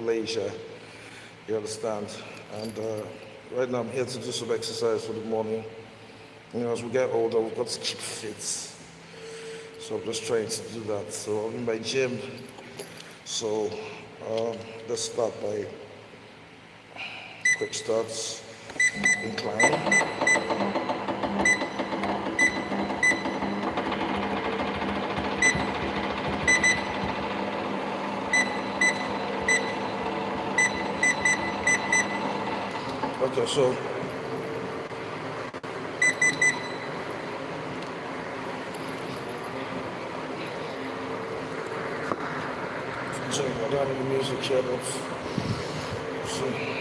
Malaysia. You understand? And right now I'm here to do some exercise for the morning. As we get older, we've got to keep fit. So I'm just trying to do that. So I'm in my gym. So um, let's start by quick starts, incline. Okay, so I don't have any music here, but see.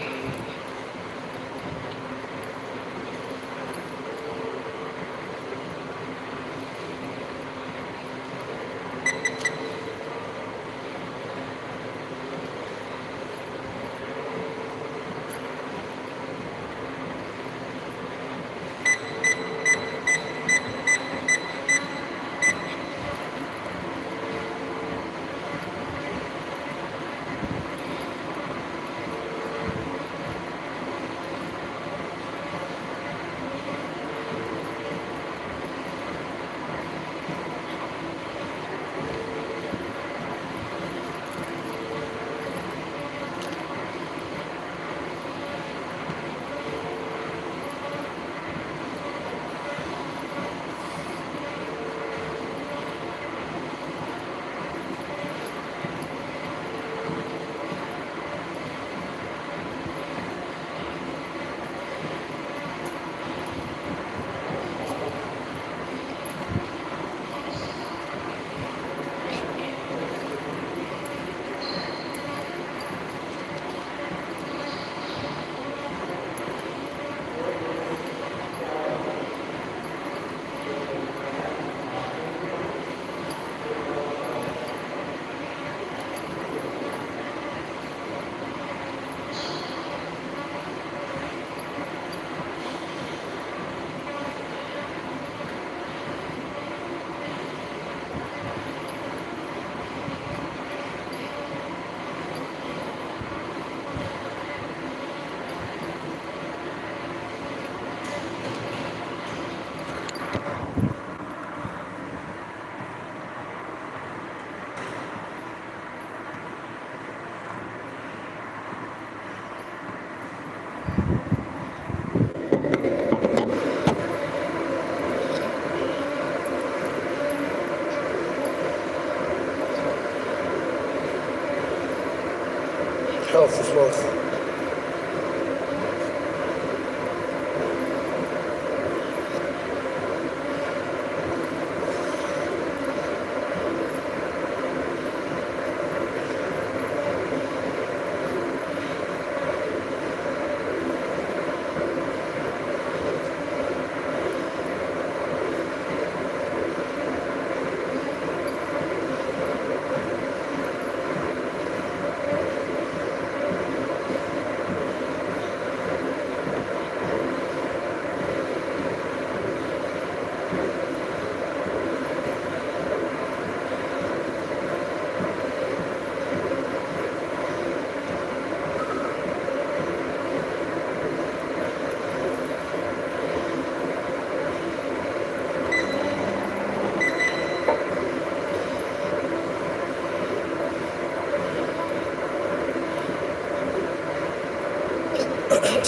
Health is wealth.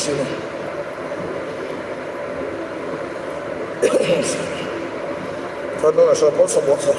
You know, if I know I should have bought some water.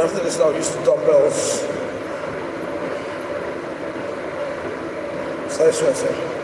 After this, now use the dumbbells. Side stretching.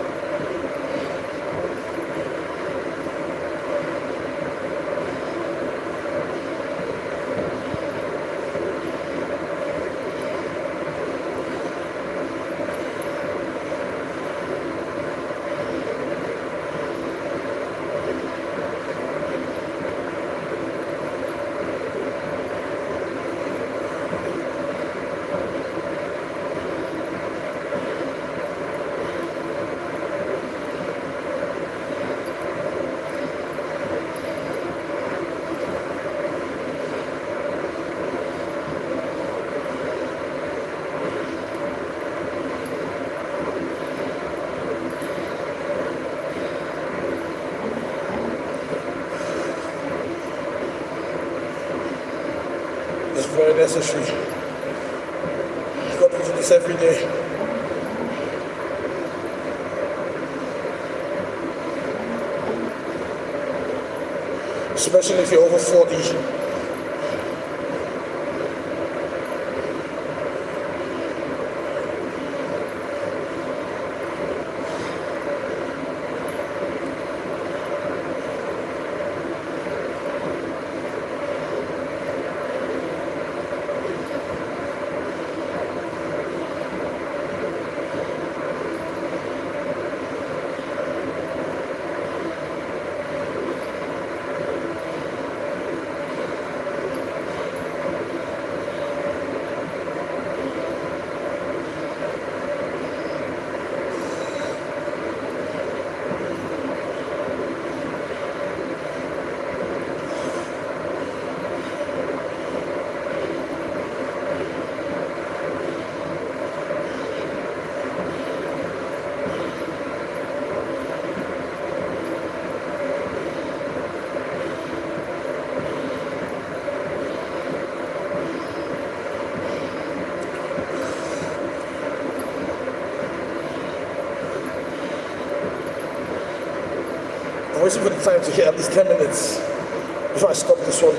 It's very necessary. You've got to do this every day. Especially if you're over 40. I'm waiting for the time to hit at least 10 minutes before I stop this one.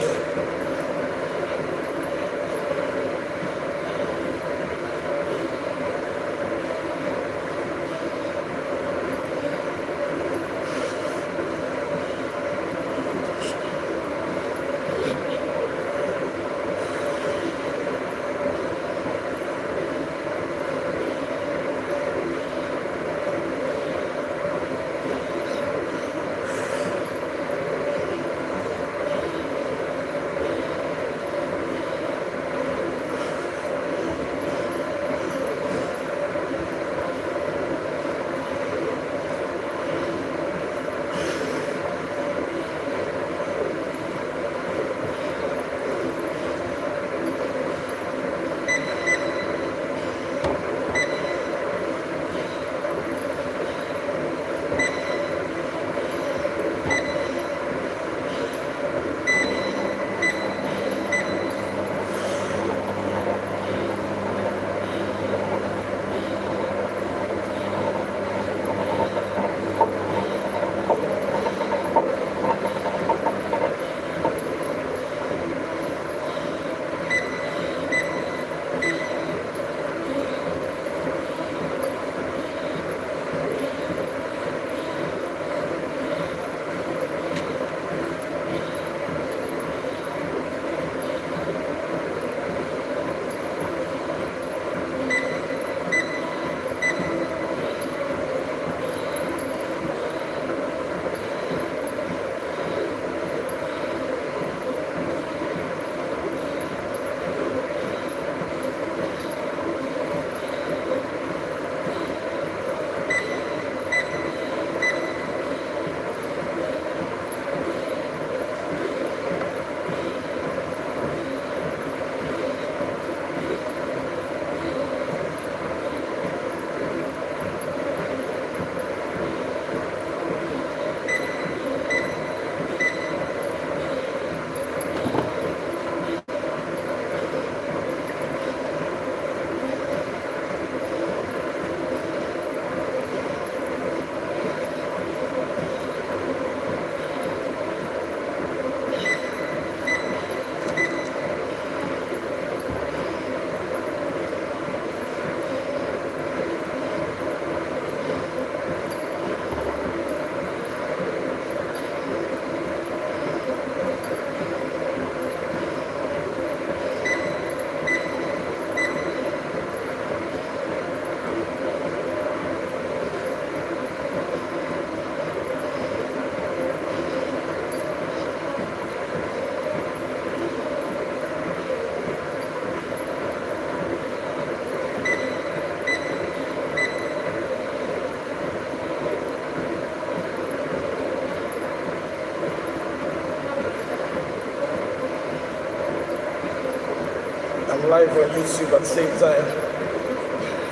live on YouTube at the same time.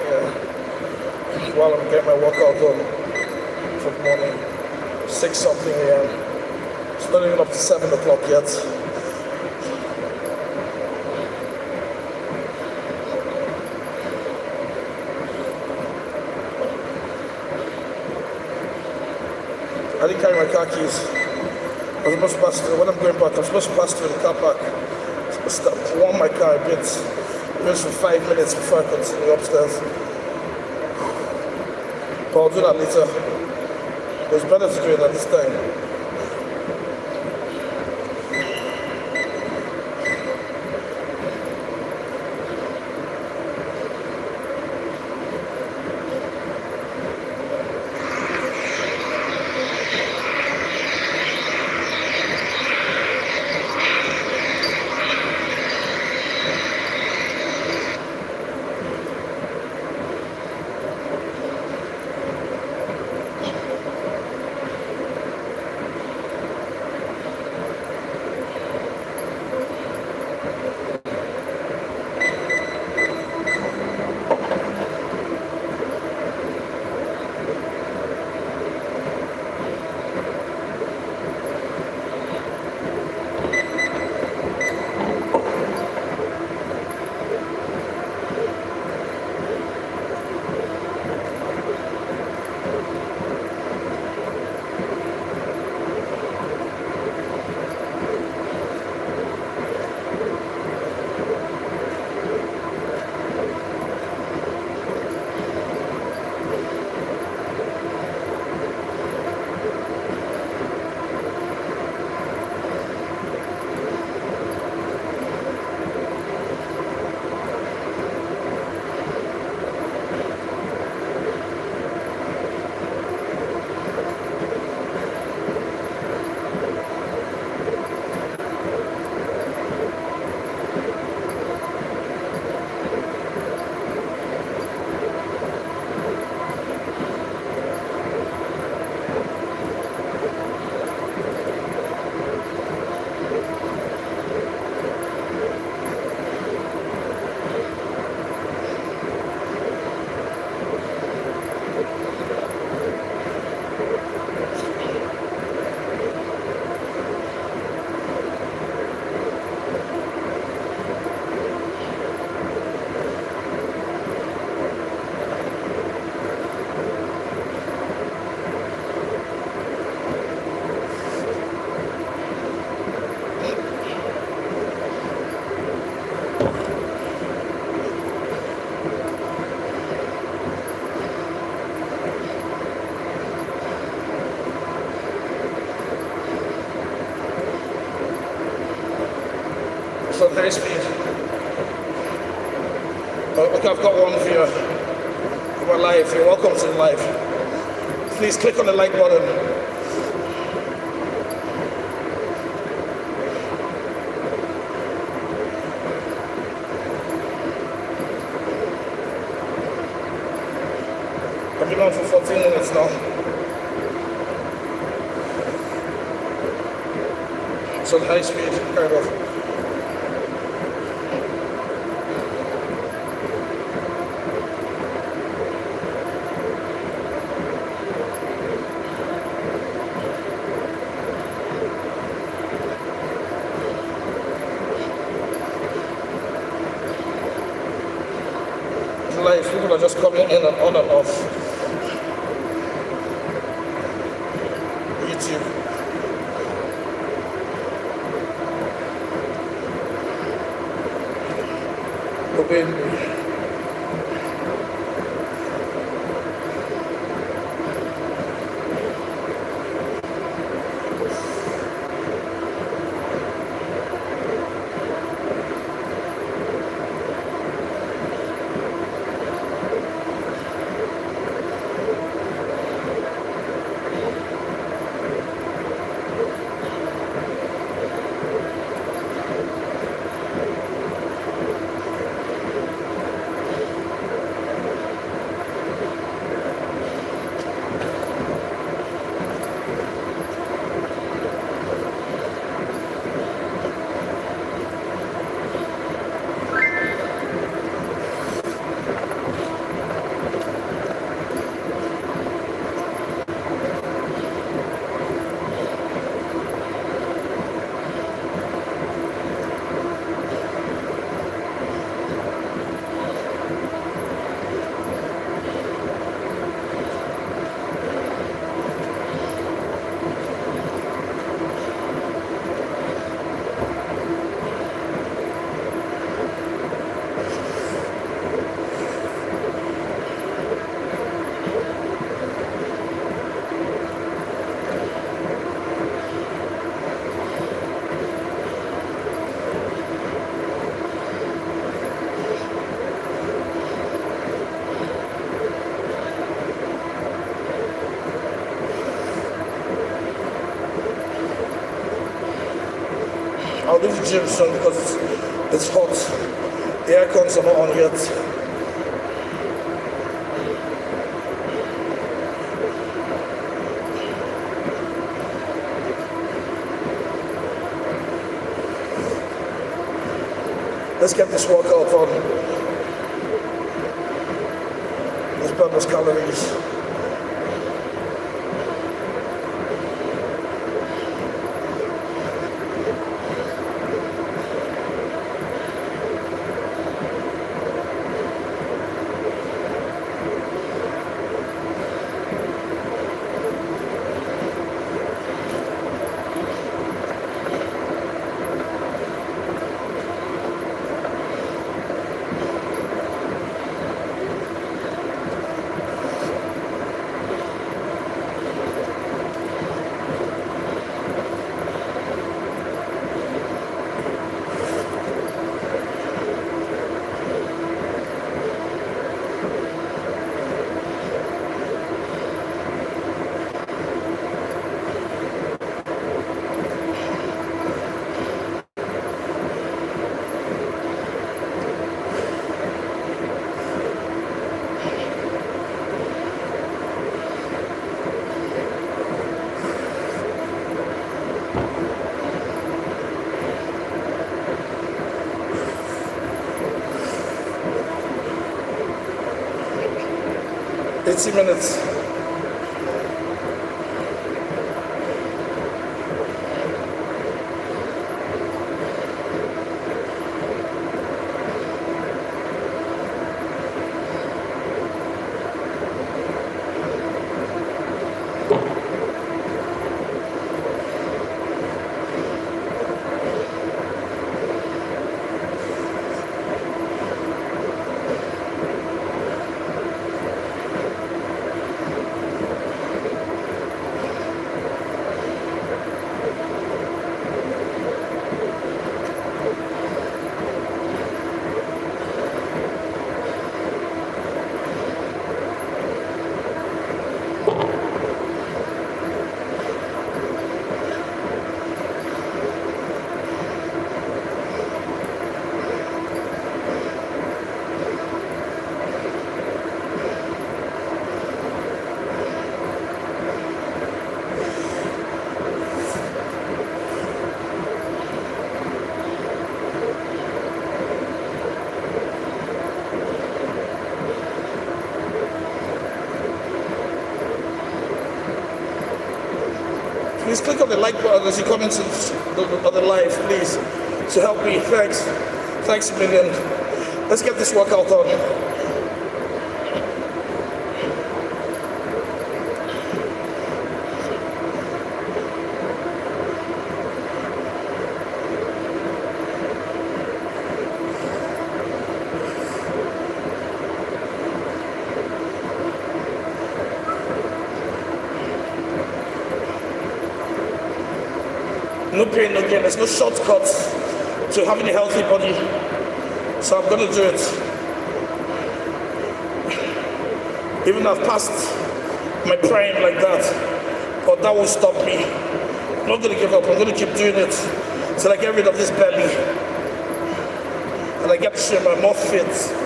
Yeah. While I'm getting my workout done for the morning. 6 something a.m. It's not even up to 7 o'clock yet. I didn't carry my car keys. I was supposed to pass through, when I'm going back, I'm supposed to pass through the car park. I'm supposed to warm my car a bit, just for 5 minutes before I continue upstairs. But I'll do that later. It was better to do it at this time. So high speed. Okay, I've got one viewer for my live. You're welcome to the live. Please click on the like button. I've been on for 14 minutes now. So high speed, kind of. Life, people are just coming in and on and off YouTube. Obey me. I'll leave the gym soon because it's hot. The aircons are not on yet. Let's get this workout on. Let's burn those calories. Minutes. Please click on the like button as you come into the live, please, to help me. Thanks. Thanks a million. Let's get this workout on. No pain, no gain. There's no shortcuts to having a healthy body. So I'm gonna do it. Even though I've passed my prime like that, but that won't stop me. I'm not gonna give up. I'm gonna keep doing it till I get rid of this belly and I get to show my more fit.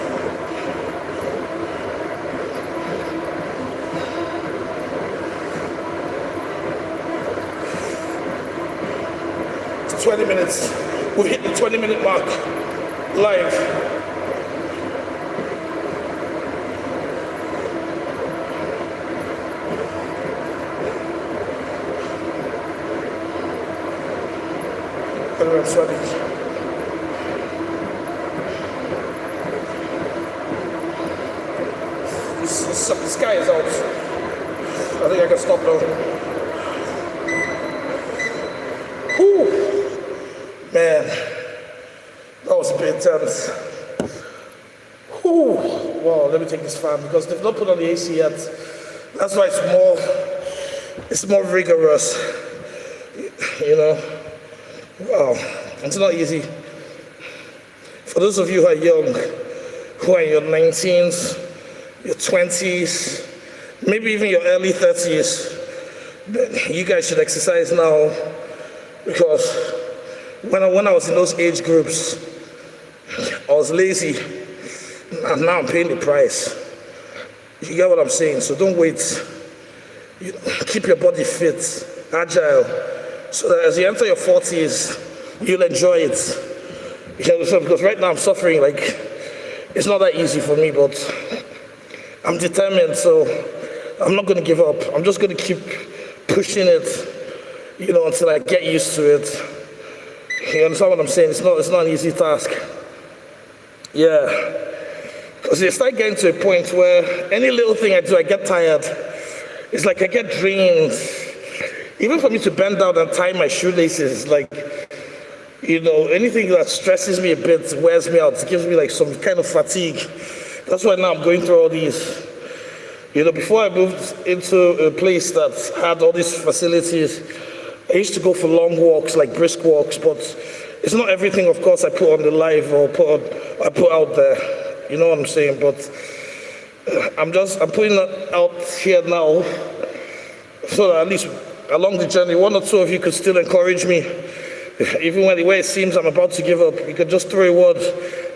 20 minutes. We've hit the 20-minute mark live. I'm sweating. The sky is out. I think I can stop now. Whew. Man, that was a bit intense. Whew. Wow, let me take this fan because they've not put on the AC yet. That's why it's more rigorous. You know. Wow, it's not easy. For those of you who are young, who are in your 19s, your 20s, maybe even your early 30s, you guys should exercise now because when I was in those age groups, I was lazy, and now I'm paying the price. You get what I'm saying? So don't wait. Keep your body fit, agile, so that as you enter your 40s, you'll enjoy it. So because right now I'm suffering, like, it's not that easy for me, but I'm determined, so I'm not going to give up. I'm just going to keep pushing it, until I get used to it. You understand what I'm saying? It's not an easy task. Yeah. Because you start getting to a point where any little thing I do, I get tired. It's like I get drained. Even for me to bend down and tie my shoelaces, like, anything that stresses me a bit, wears me out, gives me like some kind of fatigue. That's why now I'm going through all these. Before I moved into a place that had all these facilities, I used to go for long walks, like brisk walks, but it's not everything, of course, I put on the live or I put out there. You know what I'm saying? But I'm putting it out here now, so that at least along the journey, one or two of you could still encourage me. Even when the way it seems I'm about to give up, you could just throw a word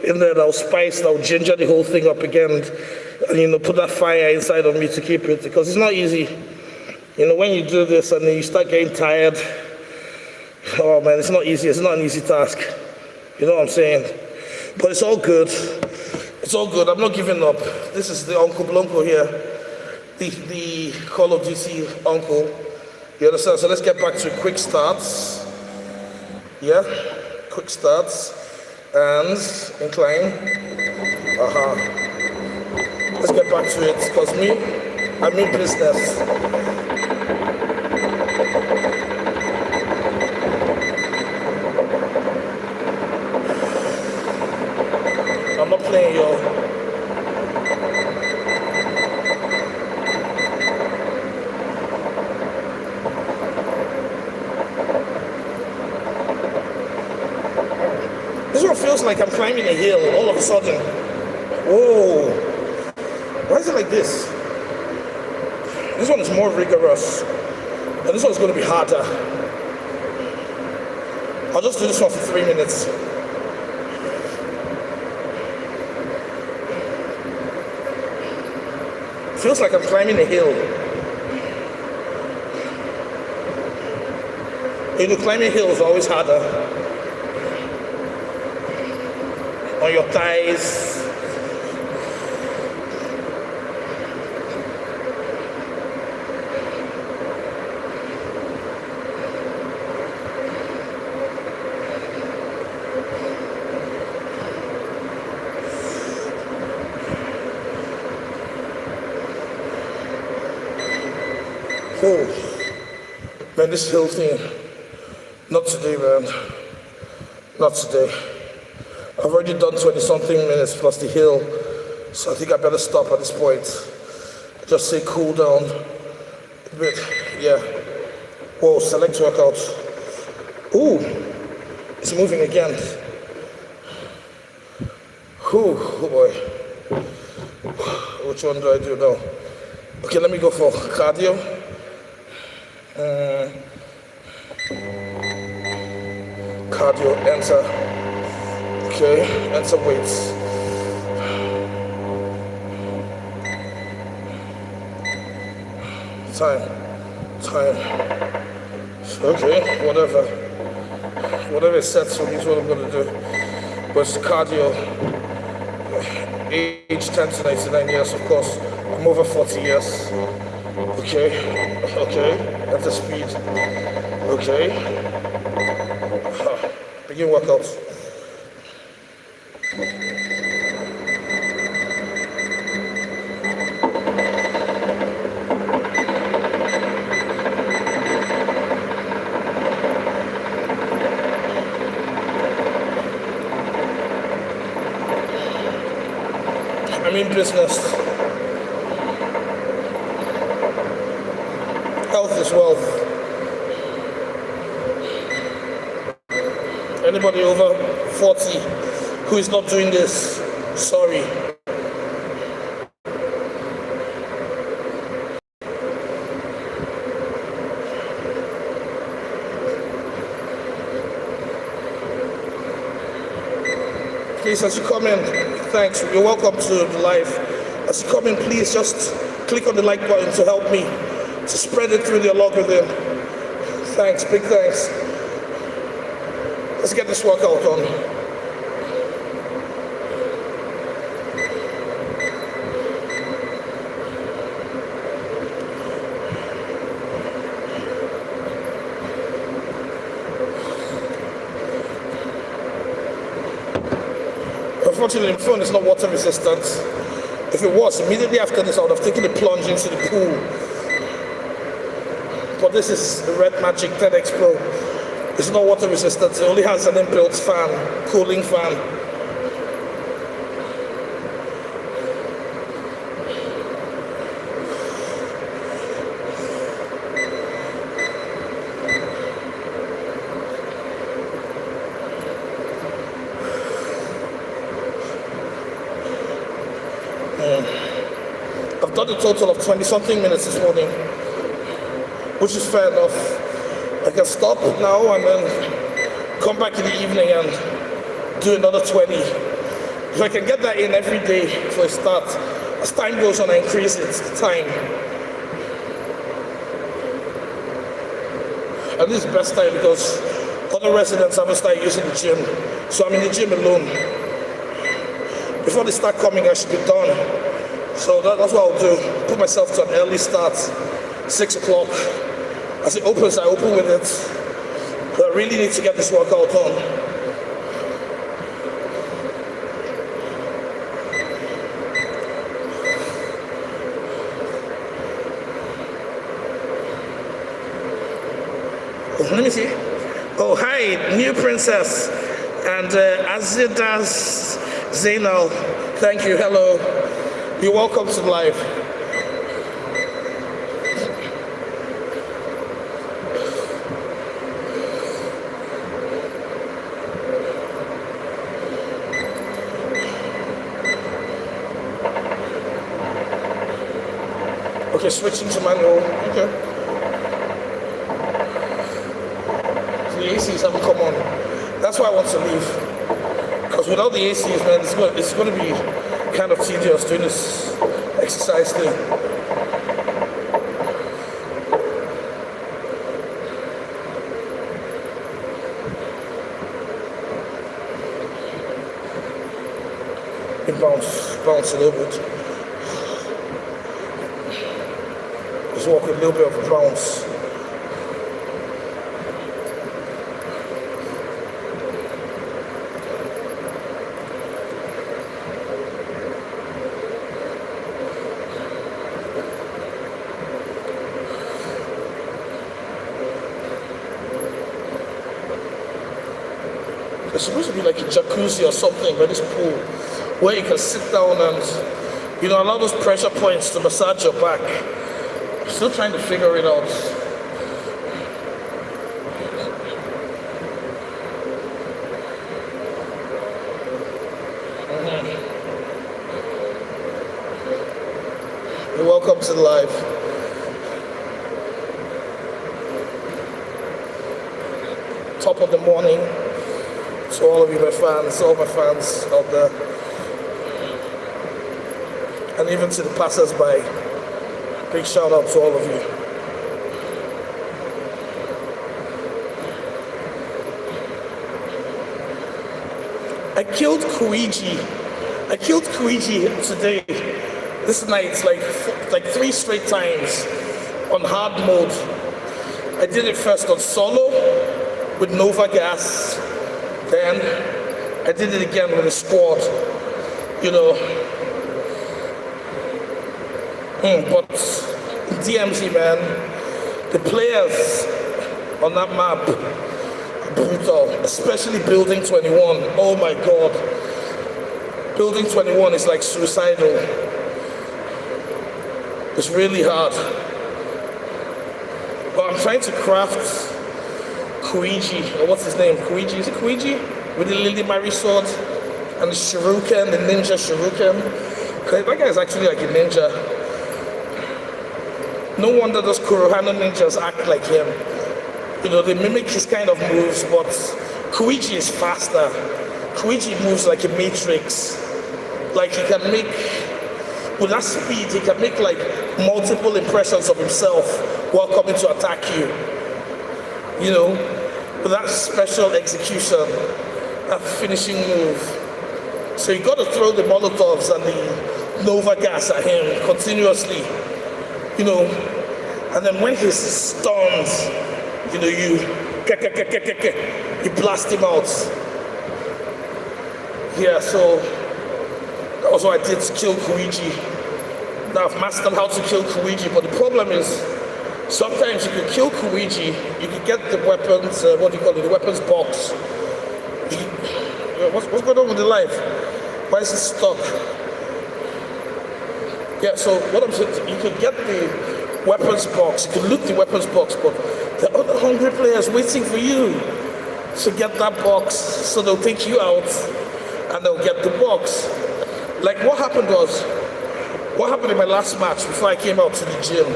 in there that'll spice, that'll ginger the whole thing up again, and put that fire inside of me to keep it, because it's not easy. When you do this and then you start getting tired, oh man, it's not easy. It's not an easy task. You know what I'm saying? But it's all good. It's all good. I'm not giving up. This is the Uncle Blanco here, the Call of Duty uncle. You understand? So let's get back to quick starts. Yeah, quick starts and incline. Let's get back to it, because I'm in business. I'm not playing, y'all. This one feels like I'm climbing a hill all of a sudden. Whoa. Why is it like this? This one is more rigorous. And this one's going to be harder. I'll just do this one for 3 minutes. Feels like I'm climbing a hill. Climbing hills is always harder. On your thighs. Oh, man, this hill thing, not today, man. Not today. I've already done 20-something minutes plus the hill, so I think I better stop at this point. Just say cool down a bit, yeah. Whoa, select workouts. Ooh, it's moving again. Ooh, oh boy. Which one do I do now? Okay, let me go for cardio. Cardio, enter. Okay, enter weights. Time. Okay, whatever. Whatever it sets for me is what I'm gonna do. But it's cardio. Age 10 to 99 years, of course. I'm over 40 years. Okay, at the speed. Okay. Begin workouts. I'm in business. Health is wealth. Anybody over 40 who is not doing this, sorry. Please, as you come in, thanks. You're welcome to the live. As you come in, please just click on the like button to help me to spread it through the algorithm. Thanks, big thanks. Let's get this workout on. Unfortunately, the phone is not water resistant. If it was, immediately after this, I would have taken a plunge into the pool. But this is the Red Magic 10X Pro. It's not water resistant. It only has an inbuilt fan, cooling fan. I've done a total of 20-something minutes this morning, which is fair enough. I can stop now and then come back in the evening and do another 20. If I can get that in every day for a start, as time goes on, I increase it, time. And this is the best time because other residents haven't started using the gym, so I'm in the gym alone. Before they start coming, I should be done. So that's what I'll do. Put myself to an early start, 6 o'clock. As it opens, I open with it. But I really need to get this workout on. Let me see. Oh, hi, new princess. And Azidas Zainal. Thank you, hello. You're welcome to live. Okay, switching to manual. Okay. So the ACs haven't come on. That's why I want to leave. Because without the ACs, man, it's going to be kind of tedious doing this exercise thing. Bounce a little bit. Just walk with a little bit of a bounce. There's supposed to be like a jacuzzi or something by this pool where you can sit down and, allow those pressure points to massage your back. I'm still trying to figure it out. You're welcome to the live. Top of the morning. To all of you, my fans, all my fans out there, and even to the passers-by, big shout out to all of you. I killed Kuiji today, this night, like 3 straight times on hard mode. I did it first on solo with Nova Gas. Then I did it again with a squad, But DMZ, man, the players on that map are brutal, especially Building 21. Oh my God. Building 21 is like suicidal. It's really hard. But I'm trying to craft Kuiji, or what's his name? Kuiji, is it Kuiji? With the Lily Mary sword and the shuriken, the ninja shuriken. That guy is actually like a ninja. No wonder those Kurohana ninjas act like him. They mimic his kind of moves, but Kuiji is faster. Koichi moves like a matrix. Like he can make, with that speed, he can make like multiple impressions of himself while coming to attack you. You know, with that special execution, that finishing move. So you got to throw the Molotovs and the Nova gas at him continuously. You know, and then when he's stunned, you know, you blast him out. Yeah, so that was what I did to kill Koichi. Now I've mastered how to kill Koichi, but the problem is sometimes you could kill Koichi, you could get the weapons, what do you call it, the weapons box. What's going on with the life? Why is it stuck? Yeah, so what I'm saying, you could get the weapons box, you could loot the weapons box, but there are other hungry players waiting for you to get that box, so they'll take you out and they'll get the box. Like what happened in my last match before I came out to the gym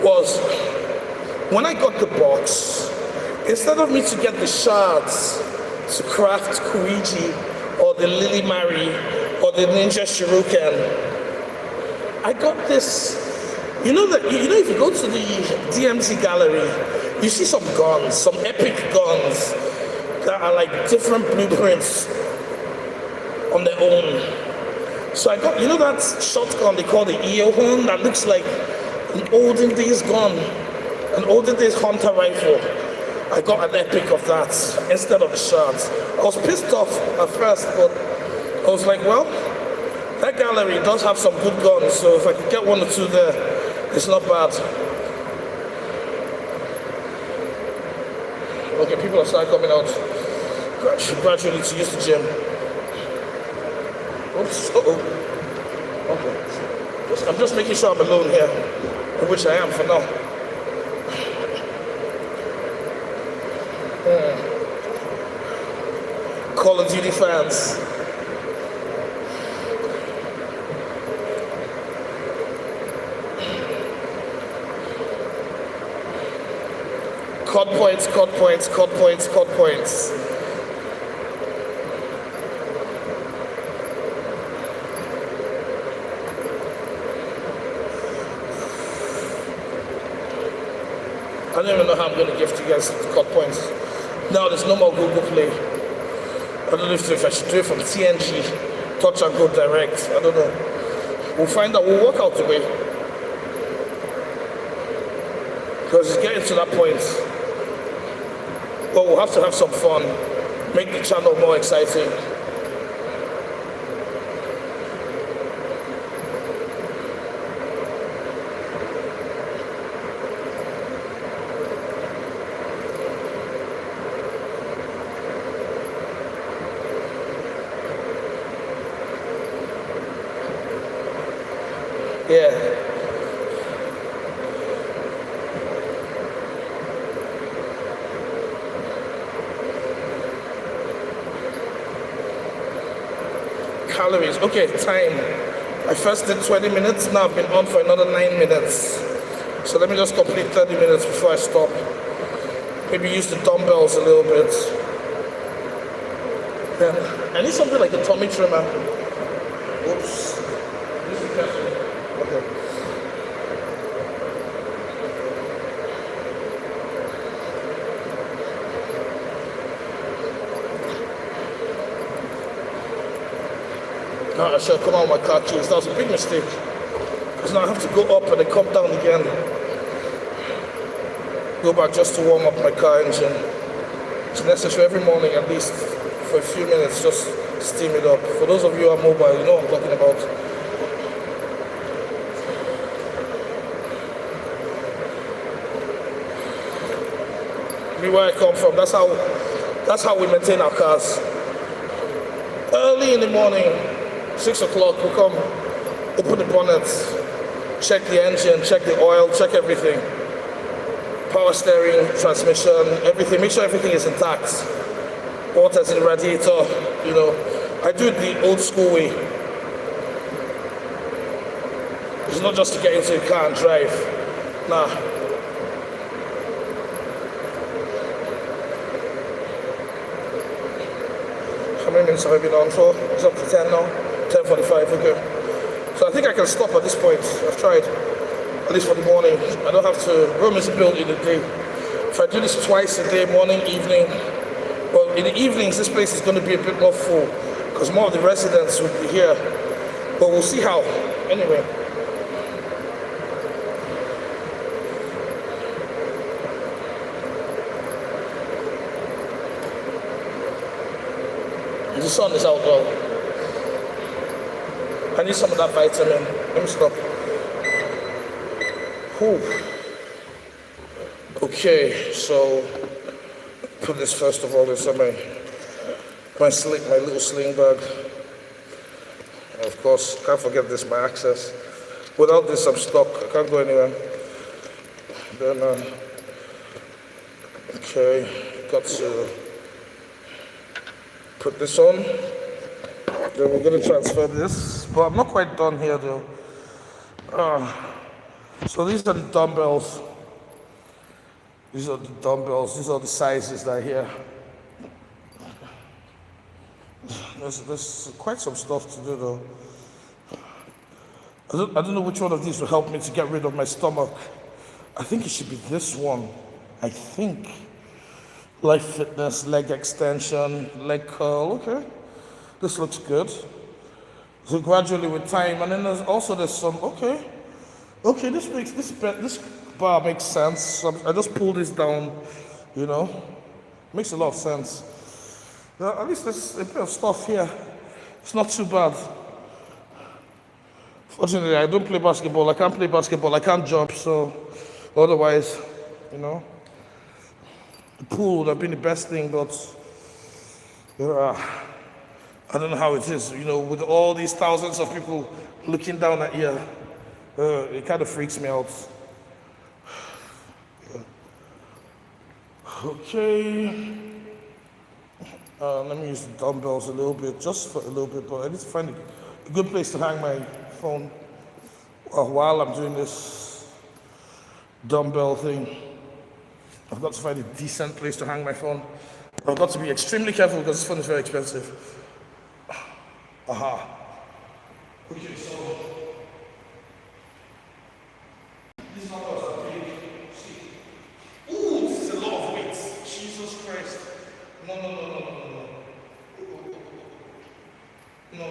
was when I got the box, instead of me to get the shards to craft Koichi or the Lily Mari or the Ninja Shuriken, I got this. You know if you go to the DMZ gallery, you see some guns, some epic guns that are like different blueprints on their own. So I got, you know that shotgun they call the Eohorn that looks like an olden days gun, an olden days hunter rifle. I got an epic of that instead of the shards. I was pissed off at first, but I was like, well, that gallery does have some good guns, so if I could get one or two there, it's not bad. Okay, people are starting coming out gradually to use the gym. Oops, okay. I'm just making sure I'm alone here, which I am for now. Call of Duty fans. Cut points, cut points, cut points, cut points. I don't even know how I'm going to give to you guys cut points. Now there's no more Google Play. I don't know if I should do it from TNG, Touch and Go Direct. I don't know. We'll find out. We'll work out the way. Because it's getting to that point. But we'll have to have some fun. Make the channel more exciting. Yeah. Calories. Okay, time. I first did 20 minutes, now I've been on for another 9 minutes. So let me just complete 30 minutes before I stop. Maybe use the dumbbells a little bit. Yeah. I need something like a tummy trimmer. Oops. Okay. I should have come out with my car keys. That was a big mistake. Because now I have to go up and then come down again. Go back just to warm up my car engine. It's necessary every morning, at least for a few minutes, just steam it up. For those of you who are mobile, you know what I'm talking about. Where I come from, that's how we maintain our cars. Early in the morning, 6 o'clock, we'll come, open the bonnet, check the engine, check the oil, check everything. Power steering, transmission, everything. Make sure everything is intact. Water's in the radiator, you know. I do it the old school way. It's not just to get into the car and drive. Nah. How many minutes have I been on for? It's up to 10 now. 10:45. Okay. So I think I can stop at this point. I've tried, at least for the morning. I don't have to. Rome is built in a day. If I do this twice a day, morning, evening, well, in the evenings, this place is going to be a bit more full because more of the residents will be here. But we'll see how. Anyway. The sun is out though. I need some of that vitamin. Let me stop. Whew. Okay, so put this first of all inside my little sling bag. And of course, can't forget this, my access. Without this, I'm stuck. I can't go anywhere. Then, okay, got to put this on. Then we're going to transfer this. But I'm not quite done here though. So these are the dumbbells. These are the dumbbells. These are the sizes that are here. There's quite some stuff to do though. I don't know which one of these will help me to get rid of my stomach. I think it should be this one. I think. Life Fitness, leg extension, leg curl. Okay, this looks good. So gradually with time, and then there's some. Okay, this bar makes sense. So I just pull this down, you know, makes a lot of sense. At least there's a bit of stuff here. It's not too bad. Fortunately, I don't play basketball. I can't play basketball. I can't jump. So otherwise, you know. The pool would have been the best thing, but I don't know how it is, you know, with all these thousands of people looking down at you. It kind of freaks me out. Okay. Let me use the dumbbells a little bit, just for a little bit, but I need to find a good place to hang my phone while I'm doing this dumbbell thing. I've got to find a decent place to hang my phone. I've got to be extremely careful because this phone is very expensive. Aha. Okay, so these numbers are big. See? Ooh, this is a lot of weight. Jesus Christ. No. No.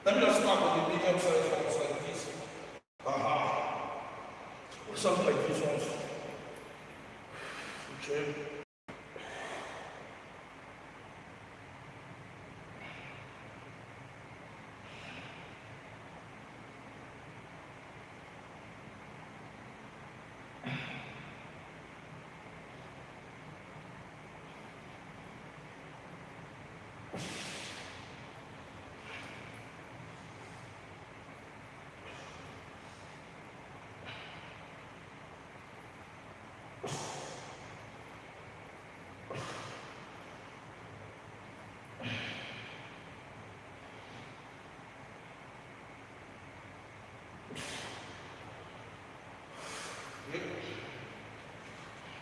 Let me just start with the medium size ones like this. Aha. Something like these ones. Okay.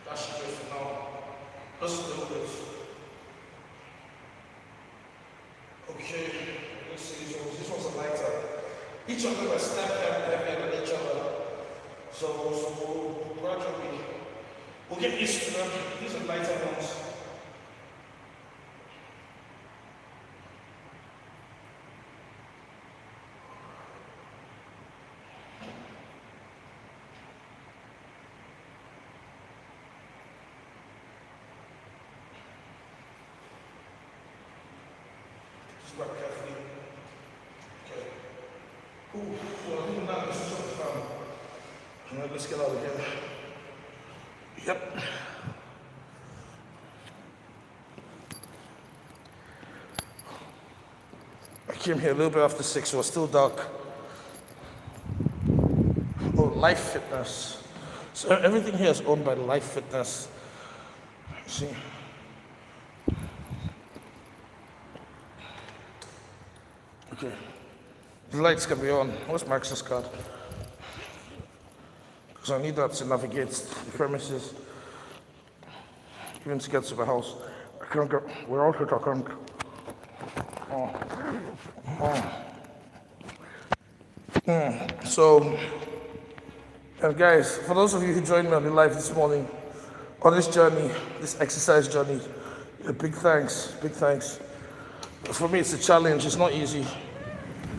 That should do it for now. Just a little bit. Okay, let's see these ones. These ones are lighter. Each of them are step heavier than each other. So we'll gradually, we'll get used to them. These are lighter ones. Work carefully. Okay. Ooh, well, even now, this is so fun. All right, let's get out of here. Yep. I came here a little bit after 6, so it was still dark. Oh, Life Fitness. So everything here is owned by Life Fitness. See? Okay. The lights can be on. Where's my access card? Because I need that to navigate the premises. Even to get to the house. I can't go. We're all here, I can't. So, and guys, for those of you who joined me on the live this morning, on this journey, this exercise journey, big thanks, big thanks. For me, it's a challenge. It's not easy.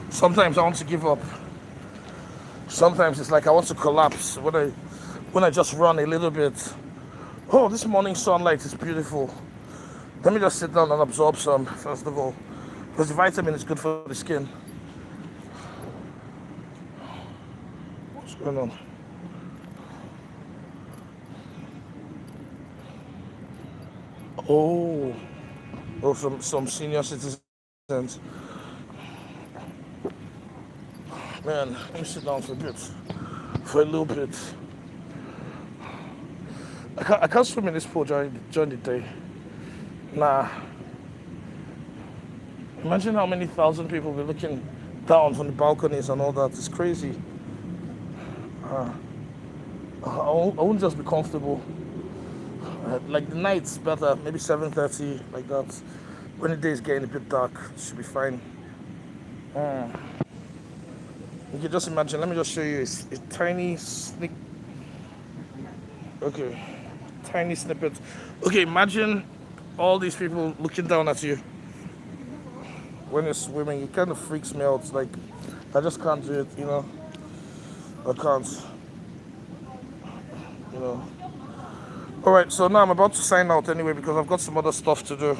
Sometimes I want to give up. Sometimes it's like I want to collapse when I just run a little bit. Oh, this morning sunlight is beautiful. Let me just sit down and absorb some, first of all, because the vitamin is good for the skin. What's going on? Oh, some senior citizens. Man, let me sit down for a little bit. I can't swim in this pool during the day. Nah. Imagine how many thousand people will be looking down from the balconies and all that. It's crazy. I won't just be comfortable. Like the night's better, maybe 7:30, like that. When the day is getting a bit dark, it should be fine. You can just imagine. Let me just show you a tiny sneak. Okay, tiny snippet. Okay, imagine all these people looking down at you when you're swimming. It kind of freaks me out. Like, I just can't do it, you know. I can't, you know. Alright, so now I'm about to sign out anyway because I've got some other stuff to do.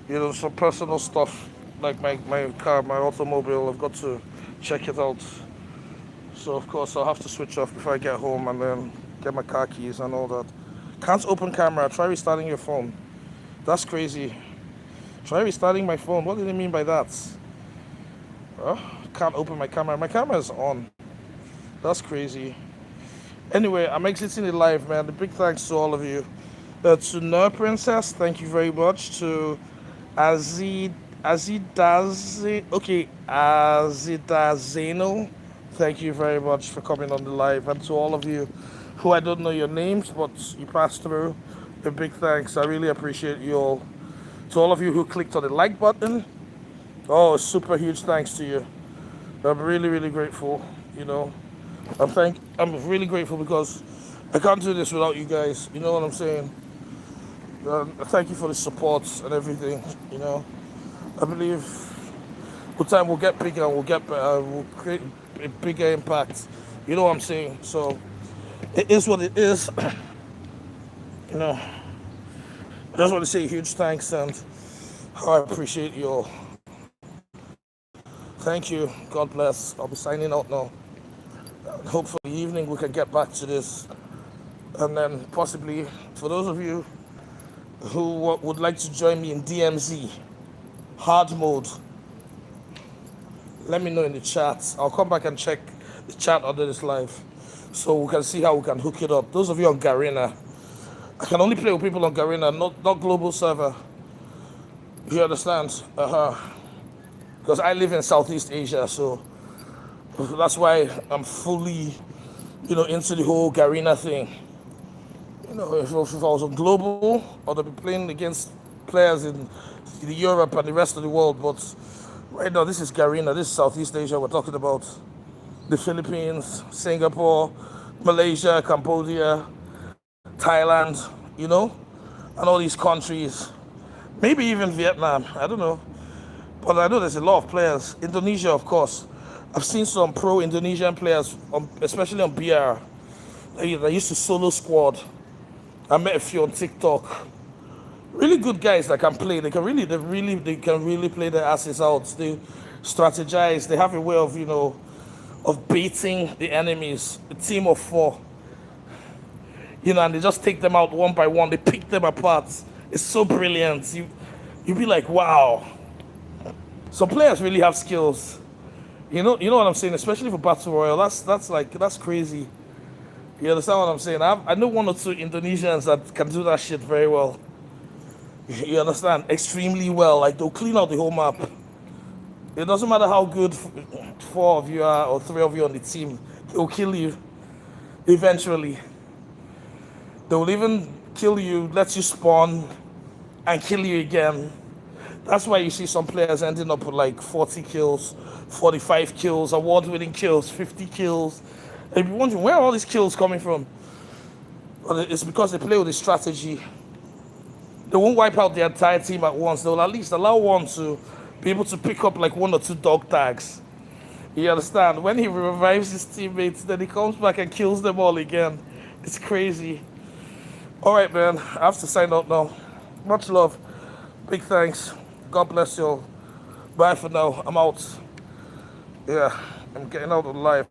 You know, some personal stuff, like my car, my automobile. I've got to check it out. So, of course, I'll have to switch off before I get home and then get my car keys and all that. Can't open camera. Try restarting your phone. That's crazy. Try restarting my phone. What do they mean by that? Can't open my camera. My camera is on. That's crazy. Anyway, I'm exiting the live, man. A big thanks to all of you. To Nur Princess, thank you very much. To Azidazeno, thank you very much for coming on the live. And to all of you who I don't know your names, but you passed through, a big thanks. I really appreciate you all. To all of you who clicked on the like button, oh, super huge thanks to you. I'm really, really grateful, you know. I'm really grateful because I can't do this without you guys. You know what I'm saying? Thank you for the support and everything. You know, I believe with time we'll get bigger, we'll get better, we'll create a bigger impact. You know what I'm saying? So it is what it is. You know, I just want to say a huge thanks and I appreciate you all. Thank you. God bless. I'll be signing out now. Hopefully evening we can get back to this, and then possibly for those of you who would like to join me in DMZ hard mode, let me know in the chat. I'll come back and check the chat under this live so we can see how we can hook it up. Those of you on Garena, I can only play with people on Garena, not global server. You understand? Because I live in Southeast Asia, so that's why I'm fully, you know, into the whole Garena thing. You know, if I was on global, I'd be playing against players in Europe and the rest of the world. But right now, this is Garena. This is Southeast Asia. We're talking about the Philippines, Singapore, Malaysia, Cambodia, Thailand, you know, and all these countries. Maybe even Vietnam. I don't know. But I know there's a lot of players. Indonesia, of course. I've seen some pro Indonesian players, especially on BR. They used to solo squad. I met a few on TikTok. Really good guys that can play. They can really play their asses out. They strategize. They have a way of, you know, of baiting the enemies. A team of 4. You know, and they just take them out one by one. They pick them apart. It's so brilliant. You'd be like, wow. Some players really have skills. You know what I'm saying? Especially for Battle Royale, that's crazy. You understand what I'm saying? I know 1 or 2 Indonesians that can do that shit very well. You understand? Extremely well. Like, they'll clean out the whole map. It doesn't matter how good 4 of you are or 3 of you on the team. They'll kill you eventually. They'll even kill you, let you spawn, and kill you again. That's why you see some players ending up with like 40 kills, 45 kills, award-winning kills, 50 kills. And you're wondering, where are all these kills coming from? Well, it's because they play with a strategy. They won't wipe out the entire team at once. They'll at least allow one to be able to pick up like 1 or 2 dog tags. You understand? When he revives his teammates, then he comes back and kills them all again. It's crazy. All right, man. I have to sign out now. Much love. Big thanks. God bless you all. Bye for now. I'm out. Yeah, I'm getting out of life.